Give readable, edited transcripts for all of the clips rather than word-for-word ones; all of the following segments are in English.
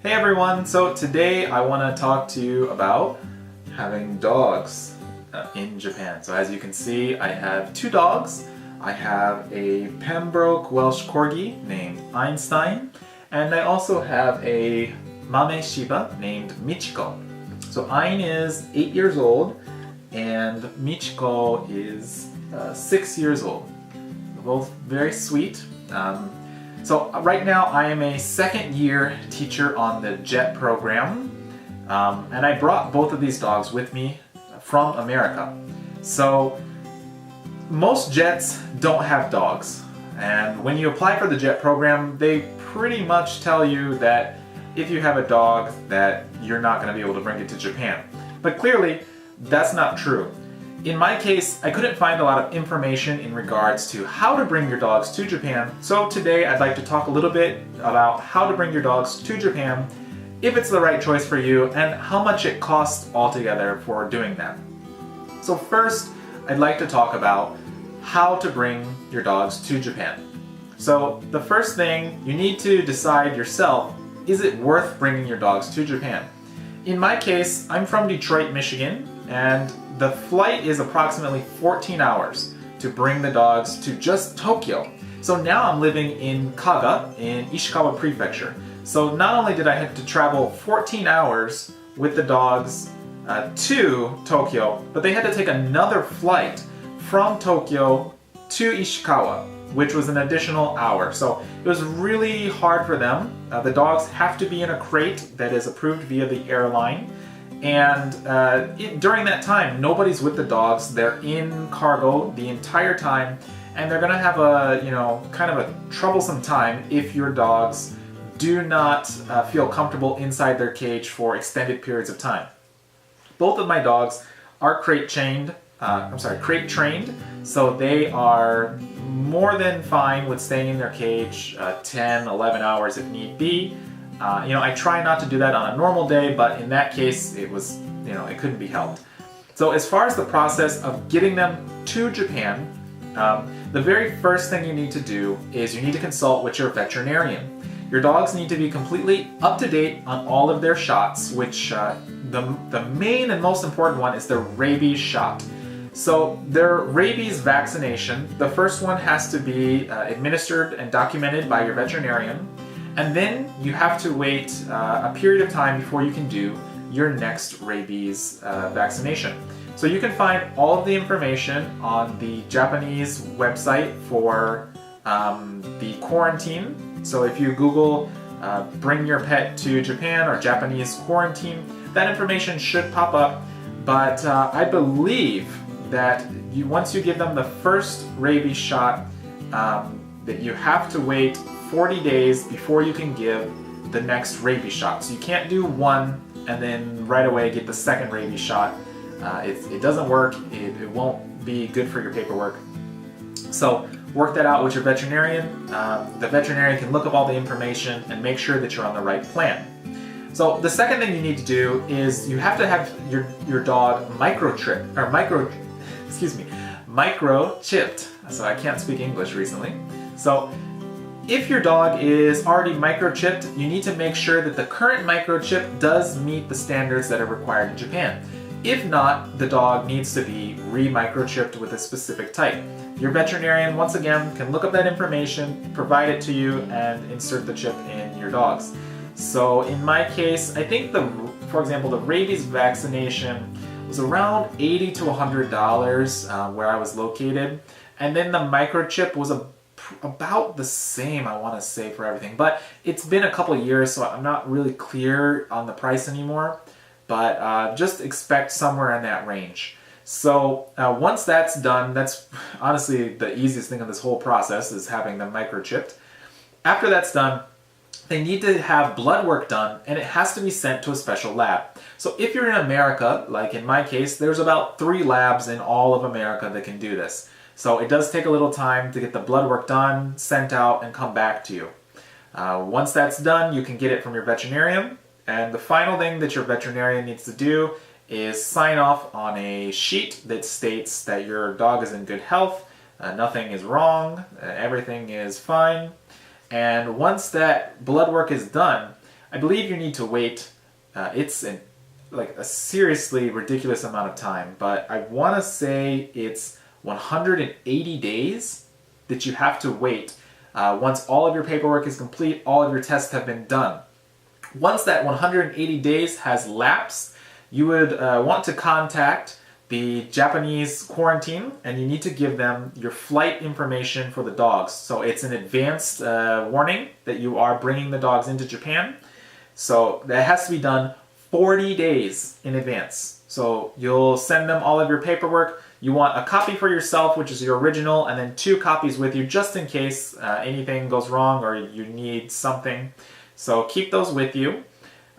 Hey everyone, so today I want to talk to you about having dogs in Japan. So as you can see, I have two dogs. I have a Pembroke Welsh Corgi named Einstein, and I also have a Mame Shiba named Michiko. So Ein is 8 years old and Michiko is 6 years old. They're both very sweet. So right now I am a second year teacher on the JET program, and I brought both of these dogs with me from America. So most JETs don't have dogs, and when you apply for the JET program, they pretty much tell you that if you have a dog that you're not going to be able to bring it to Japan. But clearly that's not true. In my case, I couldn't find a lot of information in regards to how to bring your dogs to Japan, so today I'd like to talk a little bit about how to bring your dogs to Japan, if it's the right choice for you, and how much it costs altogether for doing that. So first, I'd like to talk about how to bring your dogs to Japan. So the first thing, you need to decide yourself, is it worth bringing your dogs to Japan? In my case, I'm from Detroit, Michigan, and the flight is approximately 14 hours to bring the dogs to just Tokyo. So now I'm living in Kaga in Ishikawa Prefecture. So not only did I have to travel 14 hours with the dogs to Tokyo, but they had to take another flight from Tokyo to Ishikawa, which was an additional hour. So it was really hard for them. The dogs have to be in a crate that is approved via the airline. And during that time, nobody's with the dogs. They're in cargo the entire time, and they're gonna have a, kind of a troublesome time if your dogs do not feel comfortable inside their cage for extended periods of time. Both of my dogs are crate trained, so they are more than fine with staying in their cage 10, 11 hours if need be. I try not to do that on a normal day, but in that case, it was, it couldn't be helped. So as far as the process of getting them to Japan, the very first thing you need to do is you need to consult with your veterinarian. Your dogs need to be completely up to date on all of their shots, which the main and most important one is the rabies shot. So their rabies vaccination, the first one has to be administered and documented by your veterinarian. And then you have to wait a period of time before you can do your next rabies vaccination. So you can find all of the information on the Japanese website for the quarantine. So if you Google bring your pet to Japan or Japanese quarantine, that information should pop up. But I believe that once you give them the first rabies shot, that you have to wait 40 days before you can give the next rabies shot. So you can't do one and then right away get the second rabies shot. It doesn't work. It won't be good for your paperwork. So work that out with your veterinarian. The veterinarian can look up all the information and make sure that you're on the right plan. So the second thing you need to do is you have to have your dog microchipped. So I can't speak English recently. So if your dog is already microchipped, you need to make sure that the current microchip does meet the standards that are required in Japan. If not, the dog needs to be re-microchipped with a specific type. Your veterinarian, once again, can look up that information, provide it to you, and insert the chip in your dogs. So in my case, I think for example, the rabies vaccination was around $80 to $100 where I was located. And then the microchip was about the same, I want to say, for everything. But it's been a couple of years, so I'm not really clear on the price anymore. But just expect somewhere in that range. So once that's done, that's honestly the easiest thing in this whole process, is having them microchipped. After that's done, they need to have blood work done, and it has to be sent to a special lab. So if you're in America, like in my case, there's about 3 labs in all of America that can do this. So it does take a little time to get the blood work done, sent out, and come back to you. Once that's done, you can get it from your veterinarian. And the final thing that your veterinarian needs to do is sign off on a sheet that states that your dog is in good health, nothing is wrong, everything is fine. And once that blood work is done, I believe you need to wait, like a seriously ridiculous amount of time, but I want to say it's 180 days that you have to wait once all of your paperwork is complete, all of your tests have been done. Once that 180 days has lapsed, you would want to contact the Japanese quarantine, and you need to give them your flight information for the dogs. So it's an advanced warning that you are bringing the dogs into Japan. So that has to be done 40 days in advance. So you'll send them all of your paperwork. You want a copy for yourself, which is your original, and then 2 copies with you just in case anything goes wrong or you need something. So keep those with you.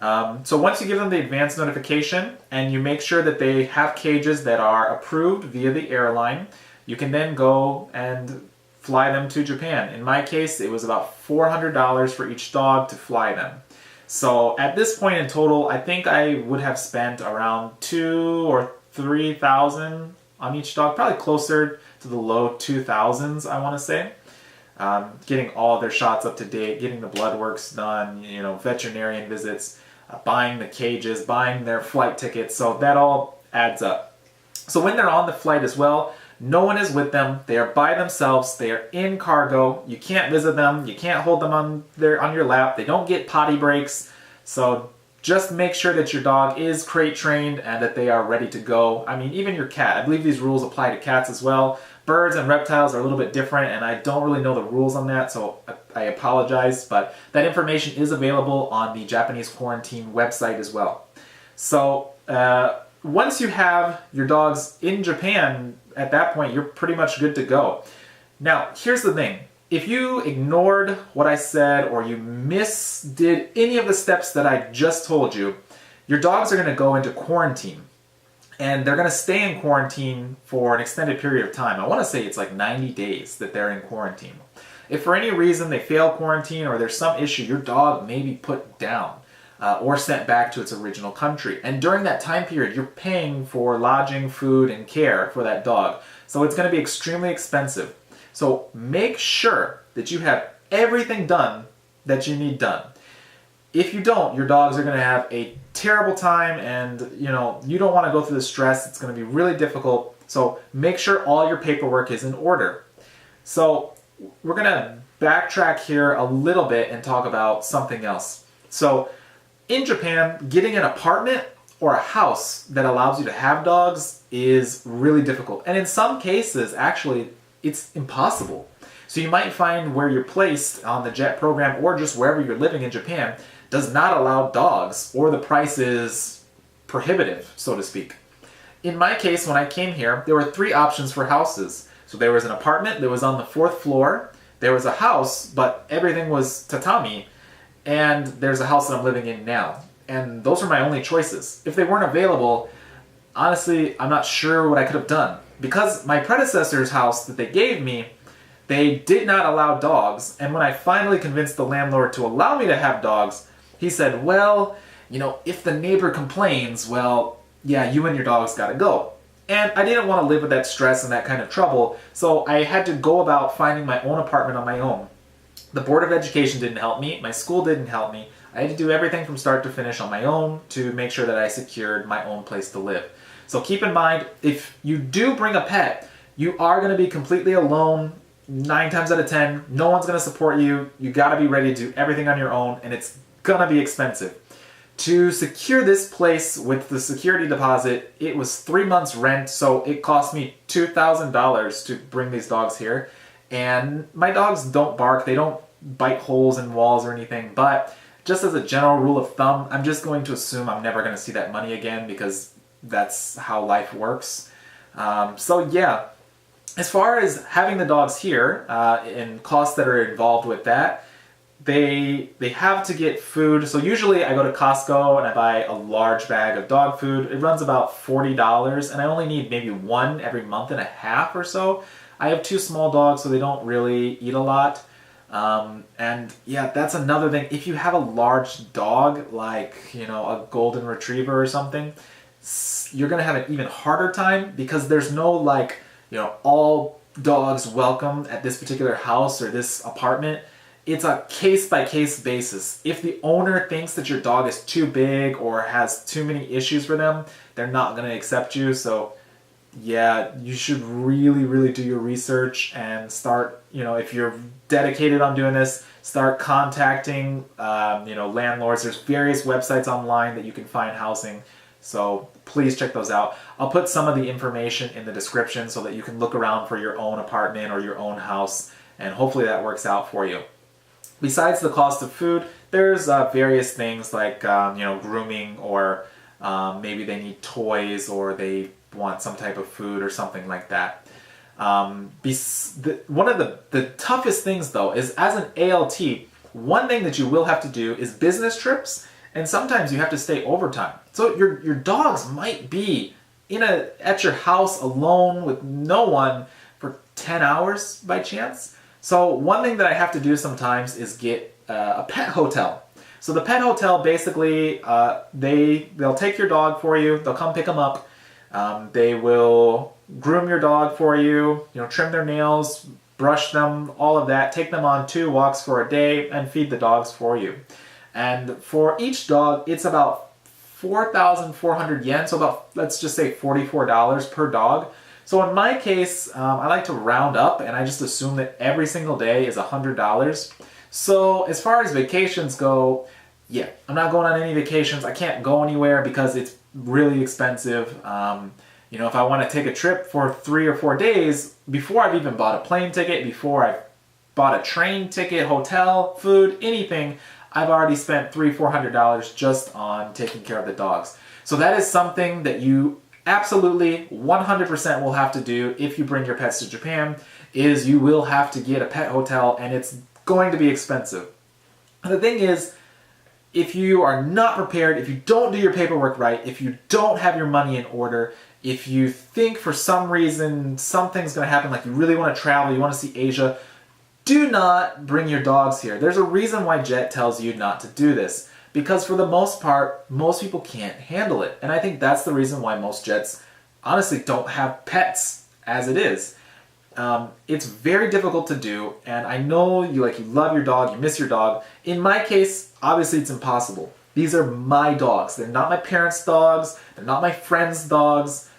So once you give them the advance notification and you make sure that they have cages that are approved via the airline, you can then go and fly them to Japan. In my case, it was about $400 for each dog to fly them. So at this point in total, I think I would have spent around $2,000 or $3,000 on each dog, probably closer to the low 2000s, I want to say. Getting all of their shots up to date, getting the blood works done, veterinarian visits, buying the cages, buying their flight tickets, so that all adds up. So when they're on the flight as well, no one is with them. They are by themselves. They are in cargo. You can't visit them. You can't hold them on your lap. They don't get potty breaks. So just make sure that your dog is crate trained and that they are ready to go. I mean, even your cat. I believe these rules apply to cats as well. Birds and reptiles are a little bit different, and I don't really know the rules on that, so I apologize, but that information is available on the Japanese quarantine website as well. So once you have your dogs in Japan, at that point, you're pretty much good to go. Now, here's the thing. If you ignored what I said or you misdid any of the steps that I just told you, your dogs are going to go into quarantine. And they're going to stay in quarantine for an extended period of time. I want to say it's like 90 days that they're in quarantine. If for any reason they fail quarantine or there's some issue, your dog may be put down or sent back to its original country. And during that time period, you're paying for lodging, food, and care for that dog. So it's going to be extremely expensive. So make sure that you have everything done that you need done. If you don't, your dogs are going to have a terrible time, and you don't want to go through the stress. It's going to be really difficult. So make sure all your paperwork is in order. So we're going to backtrack here a little bit and talk about something else. So in Japan, getting an apartment or a house that allows you to have dogs is really difficult. And in some cases, actually, it's impossible. So you might find where you're placed on the JET program or just wherever you're living in Japan does not allow dogs, or the price is prohibitive, so to speak. In my case, when I came here, there were 3 options for houses. So there was an apartment that was on the 4th floor, there was a house, but everything was tatami, and there's a house that I'm living in now. And those were my only choices. If they weren't available, honestly, I'm not sure what I could have done. Because my predecessor's house that they gave me, they did not allow dogs, and when I finally convinced the landlord to allow me to have dogs, he said, well, if the neighbor complains, well, yeah, you and your dogs gotta go. And I didn't want to live with that stress and that kind of trouble, so I had to go about finding my own apartment on my own. The Board of Education didn't help me, my school didn't help me. I had to do everything from start to finish on my own to make sure that I secured my own place to live. So keep in mind, if you do bring a pet, you are going to be completely alone 9 times out of 10. No one's going to support you. You got to be ready to do everything on your own, and it's going to be expensive. To secure this place with the security deposit, it was 3 months rent, so it cost me $2,000 to bring these dogs here. And my dogs don't bark, they don't bite holes in walls or anything, but just as a general rule of thumb, I'm just going to assume I'm never going to see that money again because that's how life works. So yeah, as far as having the dogs here and costs that are involved with that, they have to get food. So usually I go to Costco and I buy a large bag of dog food. It runs about $40 and I only need maybe 1 every month and a half or so. I have 2 small dogs, so they don't really eat a lot. And yeah, that's another thing. If you have a large dog, like, a golden retriever or something, you're going to have an even harder time because there's no all dogs welcome at this particular house or this apartment. it's a case-by-case basis. If the owner thinks that your dog is too big or has too many issues for them, they're not going to accept you. So yeah, you should really do your research and start, if you're dedicated on doing this, start contacting, landlords. There's various websites online that you can find housing. So please check those out. I'll put some of the information in the description so that you can look around for your own apartment or your own house, and hopefully that works out for you. Besides the cost of food, there's various things like grooming, or maybe they need toys, or they want some type of food or something like that. One of the toughest things though is, as an ALT, one thing that you will have to do is business trips, and sometimes you have to stay overtime. So your dogs might be at your house alone with no one for 10 hours by chance. So one thing that I have to do sometimes is get a pet hotel. So the pet hotel, basically, they'll take your dog for you. They'll come pick them up. They will groom your dog for you, trim their nails, brush them, all of that. Take them on 2 walks for a day and feed the dogs for you. And for each dog, it's about 4,400 yen. So about, let's just say $44 per dog. So in my case, I like to round up, and I just assume that every single day is $100. So as far as vacations go, yeah, I'm not going on any vacations. I can't go anywhere because it's really expensive. If I want to take a trip for 3 or 4 days, before I've even bought a plane ticket, before I've bought a train ticket, hotel, food, anything, I've already spent $300-400 just on taking care of the dogs. So that is something that you absolutely 100% will have to do if you bring your pets to Japan, is you will have to get a pet hotel, and it's going to be expensive. And the thing is, if you are not prepared, if you don't do your paperwork right, if you don't have your money in order, if you think for some reason something's going to happen, like you really want to travel, you want to see Asia, do not bring your dogs here. There's a reason why Jet tells you not to do this. Because for the most part, most people can't handle it. And I think that's the reason why most Jets honestly don't have pets as it is. It's very difficult to do, and I know you love your dog, you miss your dog. In my case, obviously it's impossible. These are my dogs. They're not my parents' dogs. They're not my friends' dogs.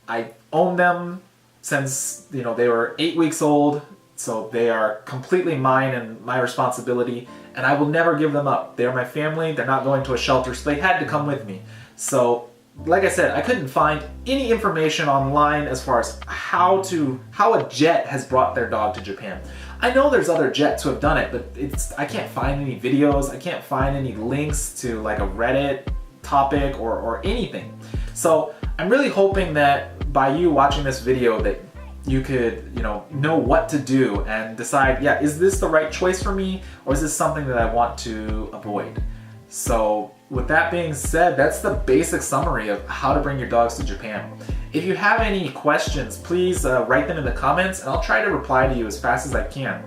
I own them since they were 8 weeks old, so they are completely mine and my responsibility. And I will never give them up. They're my family. They're not going to a shelter, so they had to come with me. So, like I said, I couldn't find any information online as far as how a Jet has brought their dog to Japan. I know there's other Jets who have done it, but I can't find any videos. I can't find any links to like a Reddit topic or anything. So I'm really hoping that by you watching this video that you could, know what to do and decide, yeah, is this the right choice for me, or is this something that I want to avoid? So with that being said, that's the basic summary of how to bring your dogs to Japan. If you have any questions, please write them in the comments, and I'll try to reply to you as fast as I can.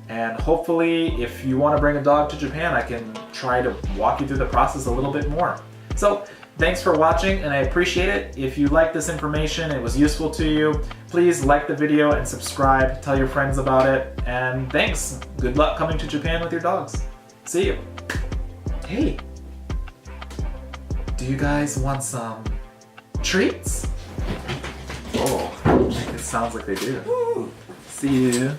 And hopefully, if you want to bring a dog to Japan, I can try to walk you through the process a little bit more. So thanks for watching, and I appreciate it. If you like this information, it was useful to you, please like the video and subscribe, tell your friends about it, and thanks. Good luck coming to Japan with your dogs. See you. Hey, do you guys want some treats? Oh, it sounds like they do. See you.